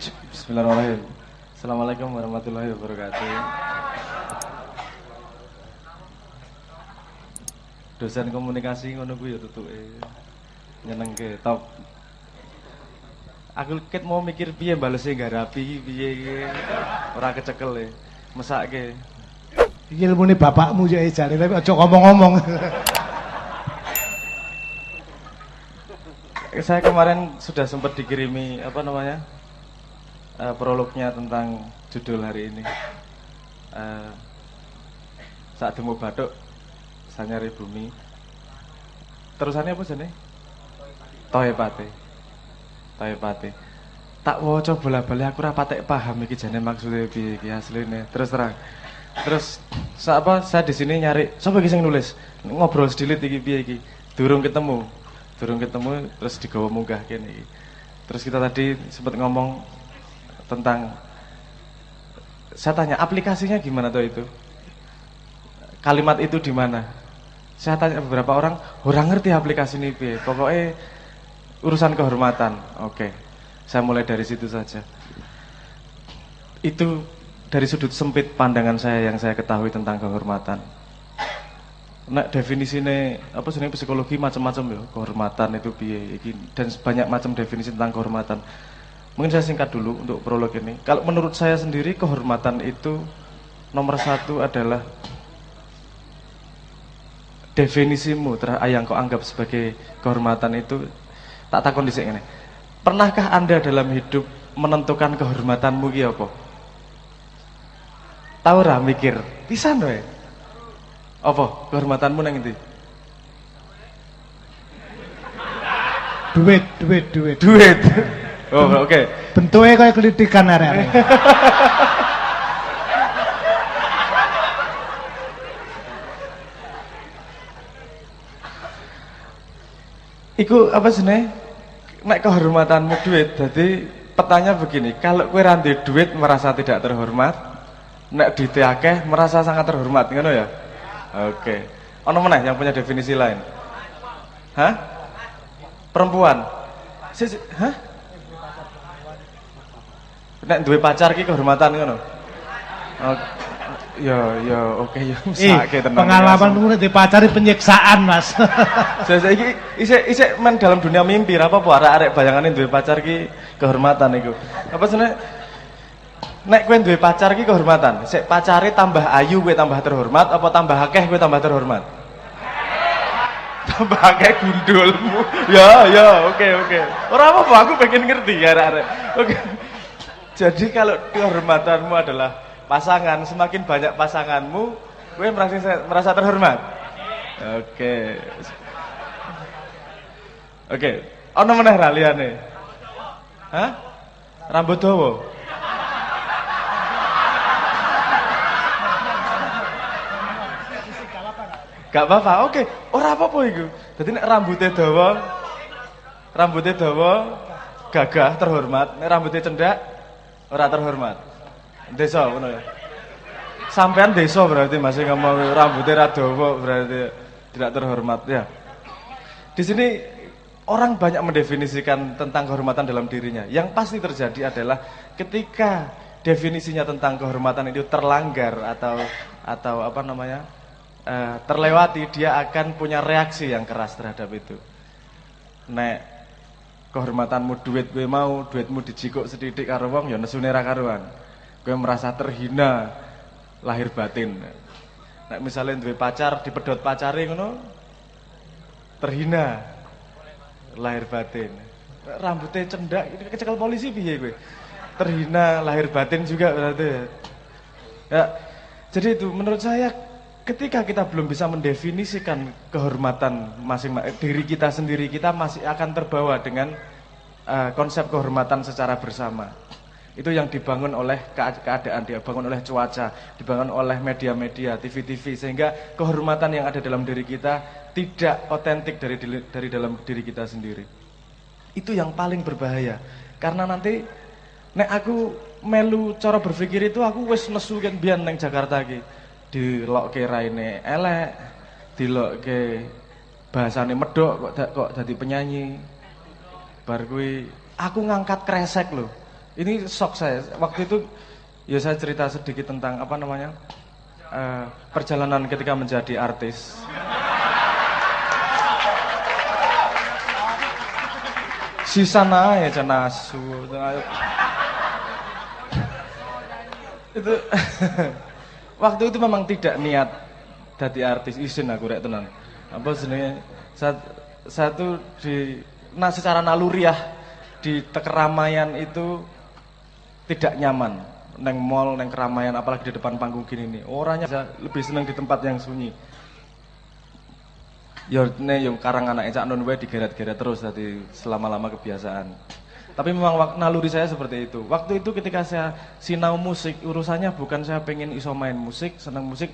Bismillahirrahmanirrahim. Assalamualaikum warahmatullahi wabarakatuh. Dosen komunikasi ngono kuwi ya tutuke. Nyenengke top. Aku ket mau mikir piye balese garapi iki piye iki. Ora kecekel e. Mesake. Iki ilmune bapakmu ya jare tapi aja ngomong-ngomong. Saya kemarin sudah sempat dikirimi prolognya tentang judul hari ini. Saat demo batuk Sanyari Bumi. Terusannya apa jane? Toepate. Tak waca bola-bali aku ora patek paham iki jane maksude piye iki asline. Terus terang. Terus saya di sini nyari sapa iki sing nulis? Ngobrol sedilit iki piye iki? Durung ketemu terus digawa munggah kene iki. Terus kita tadi sempat ngomong tentang, saya tanya aplikasinya gimana tuh itu? Kalimat itu di mana? Saya tanya beberapa orang ngerti aplikasi ini piye. Pokoknya urusan kehormatan. Oke. Saya mulai dari situ saja. Itu dari sudut sempit pandangan saya yang saya ketahui tentang kehormatan. Nah, definisine apa sebenarnya psikologi macam-macam ya, kehormatan itu piye iki dan banyak macam definisi tentang kehormatan. Mungkin saya singkat dulu untuk prolog ini. Kalau menurut saya sendiri kehormatan itu nomor satu adalah definisimu yang kau anggap sebagai kehormatan itu. Tak takon dhisik ngene. Pernahkah Anda dalam hidup menentukan kehormatanmu ki apa? Tahu ra mikir? Pisan wae. Apa kehormatanmu nang endi? Duit. Oh, oke. Okay. Bentuknya kayak kelitikan arek-arek. Iku apa sih nek kehormatanmu duit. Jadi pertanyaan begini, kalau kowe ra duit merasa tidak terhormat, nek duit akeh merasa sangat terhormat, ngono ya? Oke. Ono meneh yang punya definisi lain? Hah? Perempuan. Hah? Nek duwe pacar ki kehormatan ngono. Oh, oke ya. Pengalamanmu nek dipacari penyiksaan, Mas. Saya iki isik men dalam dunia mimpi apa arek-arek bayangane duwe pacar ki kehormatan iku. Apa seneng nek kowe duwe pacar ki kehormatan. Sik pacare tambah ayu kowe tambah terhormat apa tambah akeh kowe tambah terhormat? Tambah akeh gundulmu. Oke. Ora apa-apa aku pengen ngerti ya arek-arek. Oke. Jadi kalau kehormatanmu adalah pasangan, semakin banyak pasanganmu, gue merasa terhormat. Oke. Ono meneh ra liyane? Hah? Rambut dawa. Gak apa-apa. Oke. Ora apa-apa iku. Dadi nek rambutnya dawa gagah terhormat, nek rambutnya cendak ora terhormat. Desa ngono ya. Sampean desa berarti masih ngomong rambutnya ra dawa berarti tidak terhormat ya. Di sini orang banyak mendefinisikan tentang kehormatan dalam dirinya. Yang pasti terjadi adalah ketika definisinya tentang kehormatan itu terlanggar atau terlewati, dia akan punya reaksi yang keras terhadap itu. Nek kehormatanmu duitmu dijikuk sedidik karo wong ya nesune ra karuan. Kowe merasa terhina lahir batin. Nek misalnya duwe pacar dipedhot pacare ngono terhina lahir batin. Rambutnya cendak itu kecekel polisi piye kowe? Terhina lahir batin juga berarti. Ya. Jadi itu menurut saya ketika kita belum bisa mendefinisikan kehormatan masing-masing diri kita sendiri, kita masih akan terbawa dengan konsep kehormatan secara bersama. Itu yang dibangun oleh keadaan, dibangun oleh cuaca, dibangun oleh media-media, TV-TV, sehingga kehormatan yang ada dalam diri kita tidak otentik dari dalam diri kita sendiri. Itu yang paling berbahaya. Karena nanti nek aku melu cara berpikir itu aku wis nesu kan biyen nang Jakarta iki. Dilokke raine elek, dilokke bahasane medhok kok dadi penyanyi. Bar kuwi aku ngangkat kresek lho. Ini shock saya. Waktu itu ya saya cerita sedikit tentang apa namanya perjalanan ketika menjadi artis. Si sana ya cenasu. Itu waktu itu memang tidak niat jadi artis, isin aku rek tenan. Apa jenenge? Satu secara naluriah di keramaian itu tidak nyaman. Neng mall, neng keramaian, apalagi di depan panggung gini nih. Orangnya lebih senang di tempat yang sunyi. Yo karang anak Cak Nun wae digeret-geret terus tadi selama-lama kebiasaan. Tapi memang naluri saya seperti itu. Waktu itu ketika saya sinau musik, urusannya bukan saya pengen iso main musik, senang musik.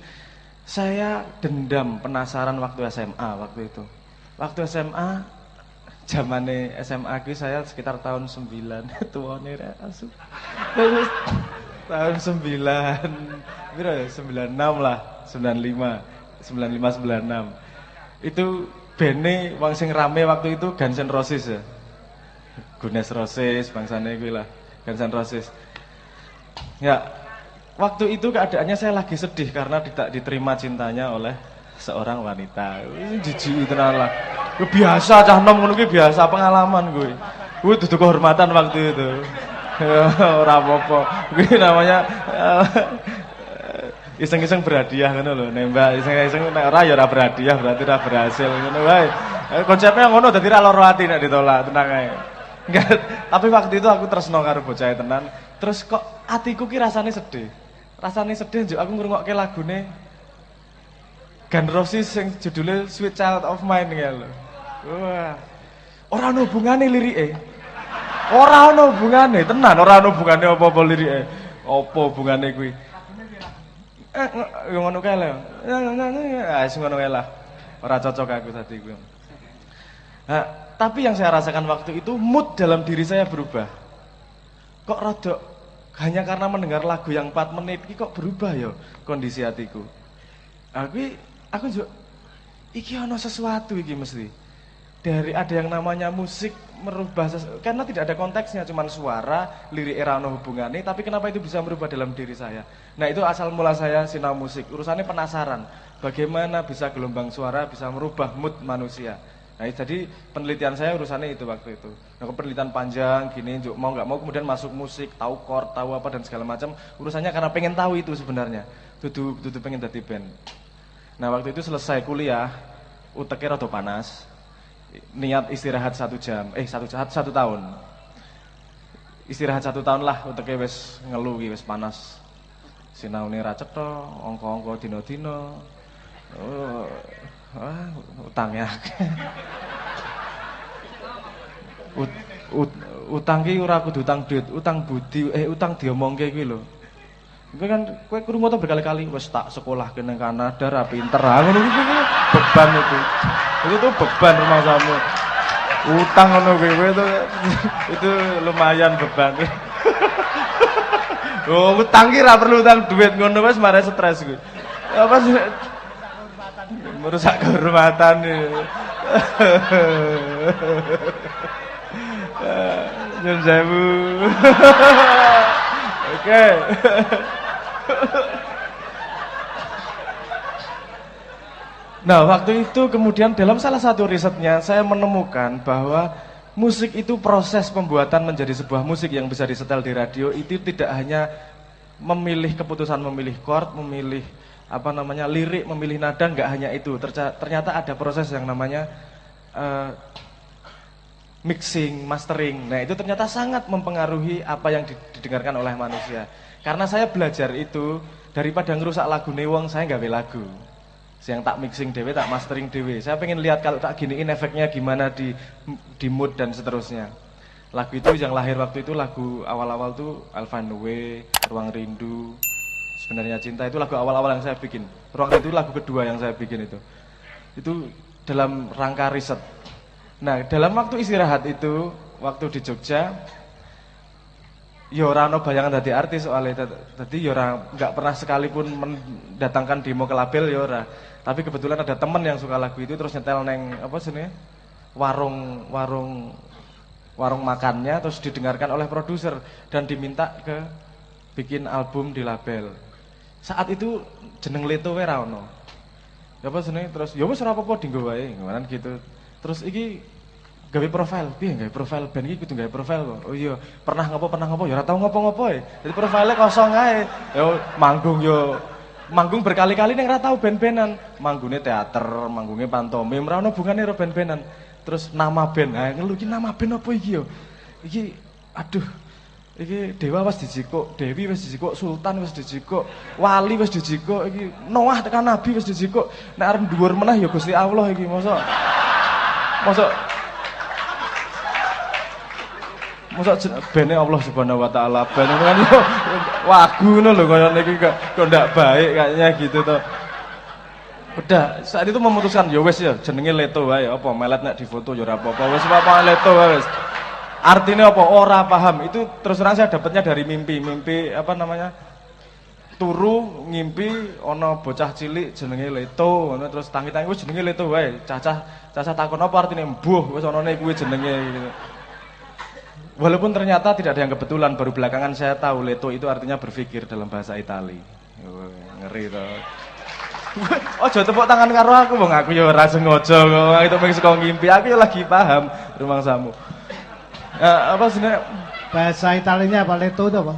Saya dendam, penasaran waktu SMA waktu itu. Waktu SMA, zamane SMA ku saya sekitar tahun 9, tuane rek asu. Tahun 9, piro ya? 96 lah, 95, 96. Itu bene wong sing rame waktu itu Guns N' Roses ya. Guns N' Roses bangsane kuwi lah, Guns N' Roses. Ya, waktu itu keadaannya saya lagi sedih karena tidak diterima cintanya oleh seorang wanita. Jijik tenan lah. Biasa cah nom ngono ki biasa pengalaman gue. Gue dudu kehormatan waktu itu. Ora apa-apa. Kuwi namanya iseng-iseng berhadiah ngono lho, nembak iseng-iseng nek ora ya ora berhadiah berarti ora berhasil ngono wae. Konsepnya ngono dadi ra loro ati nek ditolak, tenang ae. Enggak, tapi waktu itu aku tresno karo bocah tenan, terus kok atiku ki rasane sedih. Rasane sedih njuk aku ngrungokke lagune Guns N' Roses sing judulnya Sweet Child of Mine ya lho. Wah. Ora ono hubungane lirike. Ora ono hubungane, tenan ora ono hubungane apa-apa lirike. Apa hubungane kuwi? Ngono kae lho. Wis ngono kae lah. Ora cocok aku tadi kuwi. Nah, tapi yang saya rasakan waktu itu mood dalam diri saya berubah. Kok rodok hanya karena mendengar lagu yang 4 menit iki kok berubah ya kondisi hatiku. Aku juga iki ono sesuatu iki mesti. Dari ada yang namanya musik merubah karena tidak ada konteksnya, cuman suara, lirik era ono hubungannya, tapi kenapa itu bisa merubah dalam diri saya? Nah, itu asal mula saya sinau musik. Urusannya penasaran, bagaimana bisa gelombang suara bisa merubah mood manusia. Nah, jadi penelitian saya urusannya itu waktu itu. Nah, penelitian panjang gini, mau nggak mau kemudian masuk musik, tahu chord, tahu apa dan segala macam. Urusannya karena pengen tahu itu sebenarnya. Dudu pengen dadi band. Nah, waktu itu selesai kuliah, uteknya rada panas. Niat istirahat 1 jam, 1 tahun. Istirahat 1 tahun lah, uteknya wis ngeluh, wis panas. Sinaune ra cetha, angka-angka dina-dina. Utangnya utang ki ora kudu utang duit, utang budi, utang diomongke kuwi lho. Kowe kan krungu to berkali-kali wis tak sekolah ke nang Kanada ra pinter. Ngono kuwi beban itu. Itu tuh beban rumah kamu. Utang ngono kowe itu lumayan beban. Oh, utang ki ra perlu utang duit ngono wis mare stres kuwi. Apa sih? Merusak kehormatan nih. Nyun sewu. Oke. Nah, waktu itu kemudian dalam salah satu risetnya saya menemukan bahwa musik itu proses pembuatan menjadi sebuah musik yang bisa disetel di radio itu tidak hanya memilih keputusan memilih chord, memilih lirik, memilih nada, enggak hanya itu. Ternyata ada proses yang namanya mixing, mastering. Nah, itu ternyata sangat mempengaruhi apa yang didengarkan oleh manusia. Karena saya belajar itu daripada ngerusak lagu wong, saya gawe lagu. Yang tak mixing dewe, tak mastering dewe. Saya pengen lihat kalau tak giniin efeknya gimana di mood dan seterusnya. Lagu itu yang lahir waktu itu lagu awal-awal tuh I'll Find a Way, Ruang Rindu, Sebenarnya Cinta, itu lagu awal-awal yang saya bikin. Ruang Rindu lagu kedua yang saya bikin itu. Itu dalam rangka riset. Nah, dalam waktu istirahat itu, waktu di Jogja, ya ora ono bayangan dadi artis soalnya. Dadi ya ora enggak pernah sekalipun mendatangkan demo ke label ya ora. Tapi kebetulan ada temen yang suka lagu itu terus nyetel neng apa sini? Warung warung makannya, terus didengarkan oleh produser dan diminta ke bikin album di label. Saat itu jeneng Leto wae ra ono. Ya apa jenenge terus ya wis ora apa-apa dinggo wae ngono gitu. Terus iki gawe profile, piye gawe profile band iki kudu gawe profile kok. Oh iya, pernah ngopo ya ora tau ngopo-ngopo e. Jadi profile kosong ae. Ya manggung berkali-kali ning ora tau band-bandan. Manggune teater, manggunge pantomim, ora ono hubungane karo band-bandan. Terus nama band, ngelu iki nama band apa iki yo? Iki aduh. Iki Dewa wis dijikuk, Dewi wis dijikuk, Sultan wis dijikuk, Wali wis dijikuk, iki Noah tekan Nabi wis dijikuk. Nek arep dhuwur meneh ya Gusti Allah iki, mosok bene Allah Subhanahu wa taala. Ben kan yo wagu ngono lho kaya niki kok ndak baik kayaknya gitu to. Udah, saat itu memutuskan ya wis ya jenenge Leto wae, apa melet nek difoto ya ora apa-apa. Wis apa Leto wae wis. Artinya apa? Ora paham. Itu terus terang saya dapatnya dari mimpi apa namanya? Turu ngimpi ana bocah cilik jenenge Leto, ngono terus tangi-tangi wis jenenge Leto wae. Cacah takon apa artine mbuh wis anane kuwi jenenge gitu. Walaupun ternyata tidak ada yang kebetulan, baru belakangan saya tahu Leto itu artinya berpikir dalam bahasa Itali. Ngeri to. Ojo tepuk tangan karo aku, wong aku ya ora sengaja kok. Itu mung saka ngimpi, aku ya lagi paham rumangsamu. Apa sebenarnya Bahasa Italinya apa Leto itu apa?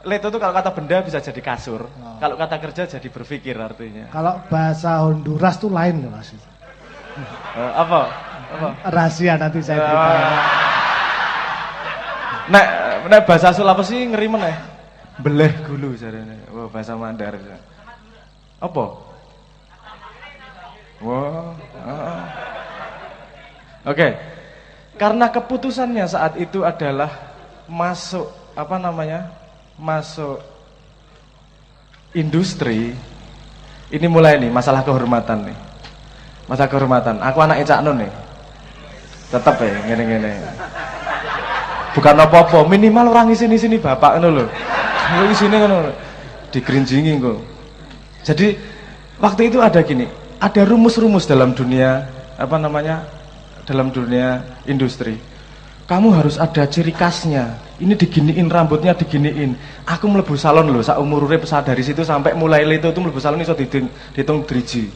Leto itu kalau kata benda bisa jadi kasur, kalau kata kerja jadi berpikir artinya. Kalau bahasa Honduras tuh lain loh Mas. Apa? Rahasia nanti saya beritahu. Nek bahasa Sulawesi ngeri meneh. Beleh gulu jarene. Wah, bahasa Mandar. Apa? Wah. Oke. Karena keputusannya saat itu adalah masuk masuk industri. Ini mulai nih masalah kehormatan nih. Masalah kehormatan. Aku anak Cak Nun nih. Tetep ya ngene-ngene. Bukan apa-apa, minimal orang sini bapak ngono lho. Lu isine ngono. Digrinjingi kok. Jadi waktu itu ada gini, ada rumus-rumus dalam dunia dalam dunia industri. Kamu harus ada ciri khasnya. Ini diginiin rambutnya diginiin. Aku mlebu salon lho, sak umur urip dari situ sampai mulai Leto itu mlebu salon iso dihitung driji.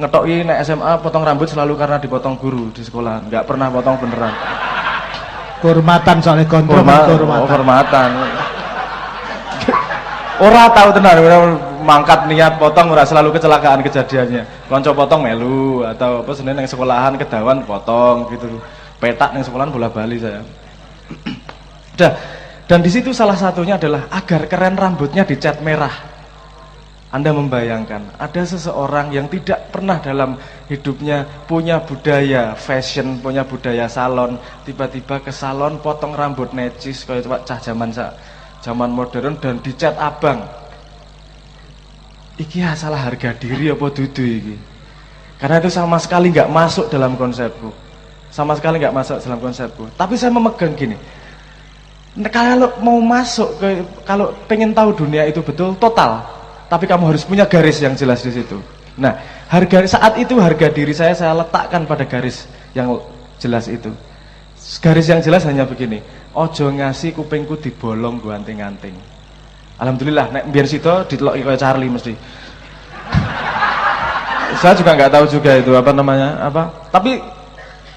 Ngetoki nek SMA potong rambut selalu karena dipotong guru di sekolah, enggak pernah potong beneran. Kehormatan soalnya kontrol kehormatan. Ora tahu tenan mangkat niat potong ora selalu kecelakaan kejadiannya. Konco potong melu atau apa seneng nang sekolahan kedawan potong gitu. Petak nang sekolahan bola-bali saya. Dan di situ salah satunya adalah agar keren rambutnya dicat merah. Anda membayangkan ada seseorang yang tidak pernah dalam hidupnya punya budaya fashion, punya budaya salon, tiba-tiba ke salon potong rambut necis kayak cah zaman modern dan dicat abang. Iki salah harga diri apa dudu iki? Karena itu sama sekali nggak masuk dalam konsepku. Sama sekali nggak masuk dalam konsepku. Tapi saya memegang gini. Kalau mau masuk kalau pengen tahu dunia itu betul total. Tapi kamu harus punya garis yang jelas di situ. Nah, saat itu harga diri saya letakkan pada garis yang jelas itu. Garis yang jelas hanya begini. Ojo ngasih kupingku dibolong gua anting-anting. Alhamdulillah, nek biar situ diteloki kayak Charlie mesti. Saya juga nggak tahu juga itu Tapi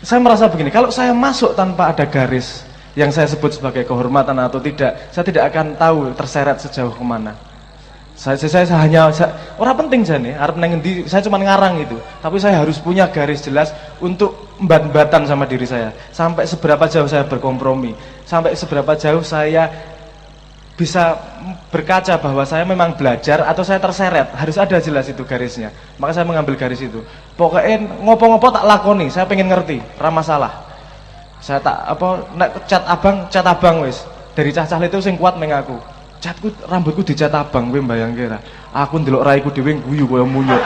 saya merasa begini. Kalau saya masuk tanpa ada garis yang saya sebut sebagai kehormatan atau tidak, saya tidak akan tahu terseret sejauh kemana. Saya hanya orang penting jane arep nang endi saya cuma ngarang itu, tapi saya harus punya garis jelas untuk embat-embatan sama diri saya. Sampai seberapa jauh saya berkompromi, sampai seberapa jauh saya bisa berkaca bahwa saya memang belajar atau saya terseret, harus ada jelas itu garisnya. Maka saya mengambil garis itu. Pokoknya ngopo-ngopo tak lakoni, saya pengen ngerti, ra masalah. Saya tak nek cat abang wis. Dari cah-cah itu sing kuat meng aku. Rambutku dicat abang, kowe mbayangke ra. Aku ndelok raiku dhewe guyu kaya munyuk.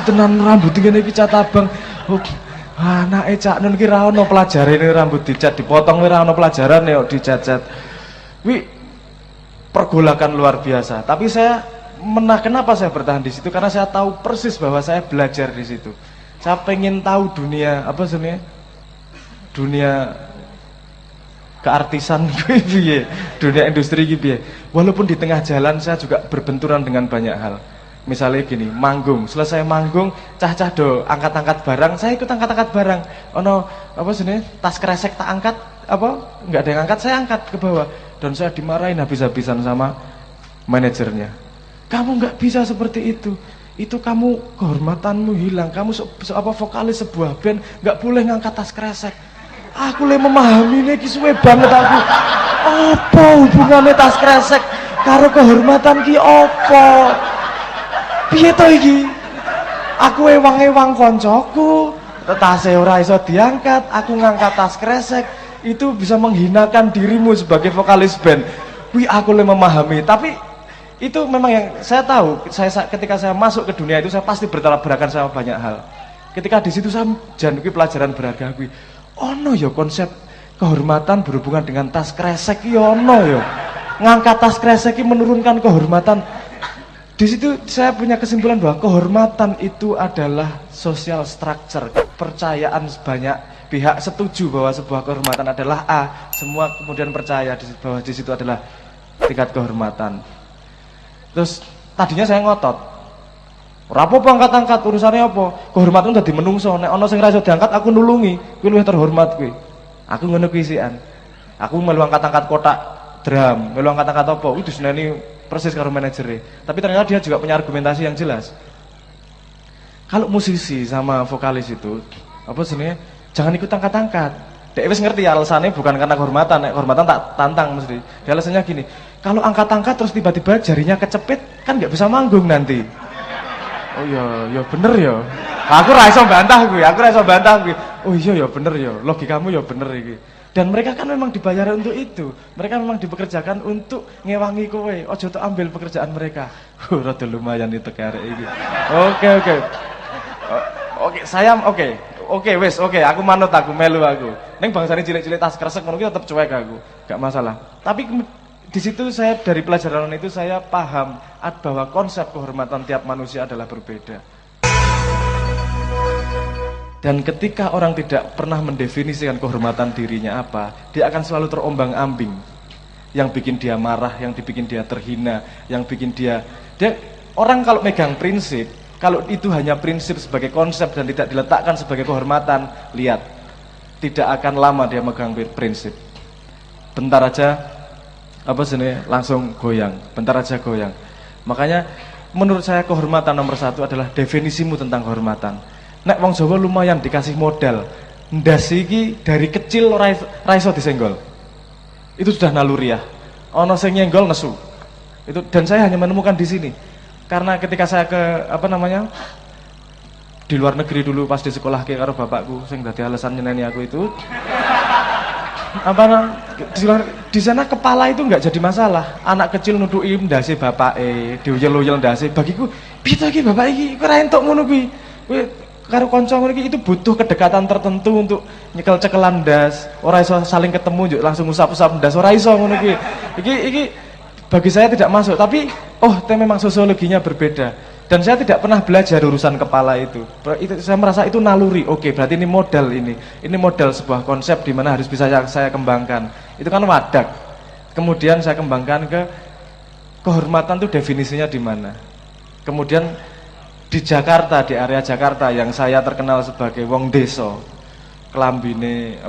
Tenan rambut ngene iki cat abang. Anake Cak Nun ki ra ono pelajarane rambut dicat dipotong ora ono pelajarane kok dicat-cat. Kuwi pergolakan luar biasa. Tapi kenapa saya bertahan di situ? Karena saya tahu persis bahwa saya belajar di situ. Saya pengen tahu dunia keartisan kuwi piye, dunia industri iki piye. Walaupun di tengah jalan saya juga berbenturan dengan banyak hal. Misalnya gini, manggung, selesai manggung, cah-cah do angkat-angkat barang, saya ikut angkat-angkat barang. Ono apa jenenge, tas kresek tak angkat, apa enggak ada yang angkat, saya angkat ke bawah dan saya dimarahin habis-habisan sama manajernya. Kamu enggak bisa seperti itu kamu kehormatanmu hilang, kamu apa vokalis sebuah band enggak boleh ngangkat tas kresek. Aku le memahami ini suwe banget aku. Apa hubungannya tas kresek karo kehormatan ki apa? Piye to iki? Aku ewang-ewang koncoku, tase ora iso diangkat, aku ngangkat tas kresek, itu bisa menghinakan dirimu sebagai vokalis band. Kuwi aku le memahami, tapi itu memang yang saya tahu, ketika saya masuk ke dunia itu saya pasti bertabrakan sama banyak hal. Ketika di situ saya jan kuwi pelajaran berharga kuwi. Ono ya konsep kehormatan berhubungan dengan tas kresek iki ono ya. Ngangkat tas kresek iki menurunkan kehormatan. Di situ saya punya kesimpulan bahwa kehormatan itu adalah social structure, kepercayaan banyak pihak setuju bahwa sebuah kehormatan adalah A, semua kemudian percaya bahwa di situ adalah tingkat kehormatan. Terus tadinya saya ngotot, ora apa-apa angkat-angkat, urusannya apa? Kehormatan dadi menungso, nek ana sing ra iso diangkat aku nulungi, kuwi luwih terhormat kuwi. Aku ngono kuwi isian. Aku melu angkat-angkat kotak drum, melu angkat-angkat apa? Kuwi diseneni persis karo manajernya. Tapi ternyata dia juga punya argumentasi yang jelas. Kalau musisi sama vokalis itu apa sebenarnya jangan ikut angkat-angkat. Dia wis ngerti alasannya bukan karena kehormatan, kehormatan tak tantang mesti. Dia alasannya gini, kalau angkat-angkat terus tiba-tiba jarinya kecepit kan nggak bisa manggung nanti. Oh iya, ya bener ya. Aku ra iso bantah kuwi, Oh iya ya bener ya, logikamu ya bener iki. Dan mereka kan memang dibayar untuk itu. Mereka memang dipekerjakan untuk ngewangi kowe. Ojo tok ambil pekerjaan mereka. Rada lumayan itu karek iki. Oke, wis, aku manut, aku melu aku. Ning bangsane cilik-cilik tas kresek ngono ki tetep cuek aku. Gak masalah. Tapi di situ saya dari pelajaran itu saya paham bahwa konsep kehormatan tiap manusia adalah berbeda. Dan ketika orang tidak pernah mendefinisikan kehormatan dirinya apa, dia akan selalu terombang-ambing. Yang bikin dia marah, yang bikin dia terhina, yang bikin dia orang kalau megang prinsip, kalau itu hanya prinsip sebagai konsep dan tidak diletakkan sebagai kehormatan, lihat, tidak akan lama dia megang prinsip. Bentar aja langsung goyang, bentar aja goyang. Makanya menurut saya kehormatan nomor satu adalah definisimu tentang kehormatan. Nek wong Jawa lumayan dikasih modal. Ndas iki dari kecil ora iso disenggol. Itu sudah naluriah. Ana sing nyenggol nesu. Itu dan saya hanya menemukan di sini. Karena ketika saya di luar negeri dulu pas di sekolah karo bapakku sing dadi alasan nyeneni aku itu di sana kepala itu enggak jadi masalah. Anak kecil nutuki ndase bapake, diuyel-uyel ndase. Bagiku, piye to iki bapak iki kok ora entuk ngono kuwi. Kuwi karo kanca ngono iki itu butuh kedekatan tertentu untuk nyekel-cekelan ndas. Ora iso saling ketemu njuk langsung usap-usap ndas, ora iso ngono kuwi. Iki bagi saya tidak masuk, tapi memang sosiologinya berbeda. Dan saya tidak pernah belajar urusan kepala itu. Saya merasa itu naluri. Oke, berarti ini modal ini. Ini modal sebuah konsep di mana harus bisa saya kembangkan. Itu kan wadak. Kemudian saya kembangkan ke kehormatan itu definisinya di mana. Kemudian di Jakarta, di area Jakarta yang saya terkenal sebagai wong desa, kelambine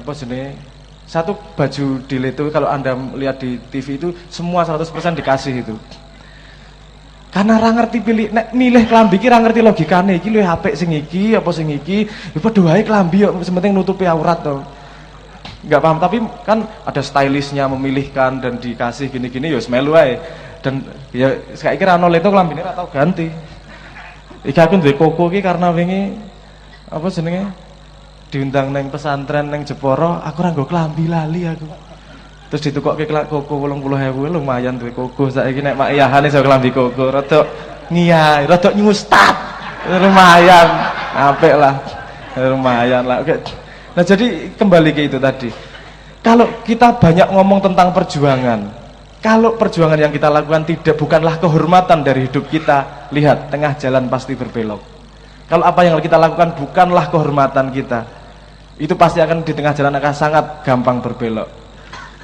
satu baju deal itu kalau Anda lihat di TV itu semua 100% dikasih itu. Karena ra ngerti milih klambi iki ra ngerti logikane, iki luwih apik sing iki apa sing iki, ya padha wae klambi yo sementing nutupi aurat to. Enggak paham, tapi kan ada stylistnya memilihkan dan dikasih gini-gini ya semelu wae. Dan ya saiki ra ono leto klambine ra tau ganti. Iki aku duwe koko iki karena wingi diundang neng pesantren neng Jepara, aku ora nggo klambi lali aku. Terus ditukokke koko 80.000 lumayan duwe koko saiki nek mak iyahane iso klambi koko, rada ngiyai, rada nyustat. Lumayan, apik lah. Lumayan lah. Nah, jadi kembali ke itu tadi. Kalau kita banyak ngomong tentang perjuangan, kalau perjuangan yang kita lakukan bukanlah kehormatan dari hidup kita, lihat tengah jalan pasti berbelok. Kalau apa yang kita lakukan bukanlah kehormatan kita, itu pasti akan di tengah jalan akan sangat gampang berbelok.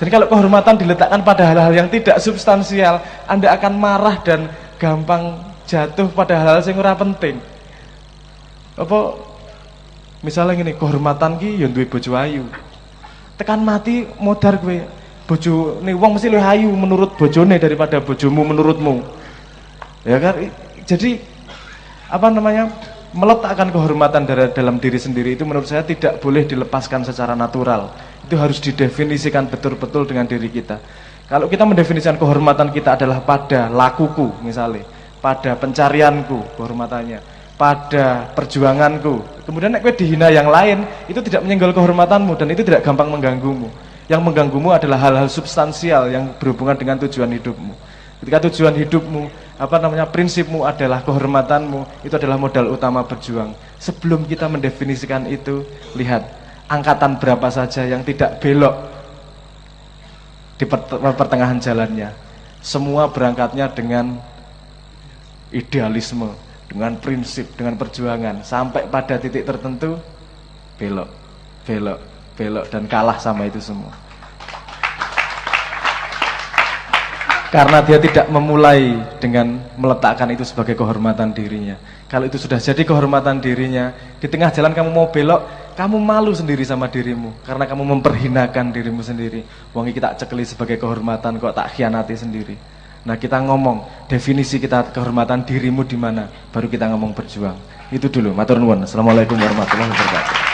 Dan kalau kehormatan diletakkan pada hal-hal yang tidak substansial, Anda akan marah dan gampang jatuh pada hal-hal yang ora penting. Apa misalnya gini, kehormatan ki ya duwe bojo ayu. Tekan mati modar kowe. Bojone wong mesti luwih ayu menurut bojone daripada bojomu menurutmu. Ya kan? Jadi apa namanya? Meletakkan kehormatan dalam diri sendiri itu menurut saya tidak boleh dilepaskan secara natural. Itu harus didefinisikan betul-betul dengan diri kita. Kalau kita mendefinisikan kehormatan kita adalah pada lakuku misalnya, pada pencarianku kehormatannya, pada perjuanganku. Kemudian nek kowe dihina yang lain, itu tidak menyenggol kehormatanmu dan itu tidak gampang mengganggumu. Yang mengganggumu adalah hal-hal substansial yang berhubungan dengan tujuan hidupmu. Ketika tujuan hidupmu, prinsipmu adalah kehormatanmu, itu adalah modal utama berjuang. Sebelum kita mendefinisikan itu, lihat angkatan berapa saja yang tidak belok di pertengahan jalannya. Semua berangkatnya dengan idealisme, dengan prinsip, dengan perjuangan, sampai pada titik tertentu belok, belok, belok dan kalah sama itu semua. Karena dia tidak memulai dengan meletakkan itu sebagai kehormatan dirinya. Kalau itu sudah jadi kehormatan dirinya, di tengah jalan kamu mau belok, kamu malu sendiri sama dirimu karena kamu memperhinakan dirimu sendiri. Wangi kita cekeli sebagai kehormatan kok tak khianati sendiri. Nah, kita ngomong definisi kita kehormatan dirimu di mana, baru kita ngomong berjuang. Itu dulu. Matur nuwun. Assalamualaikum warahmatullahi wabarakatuh.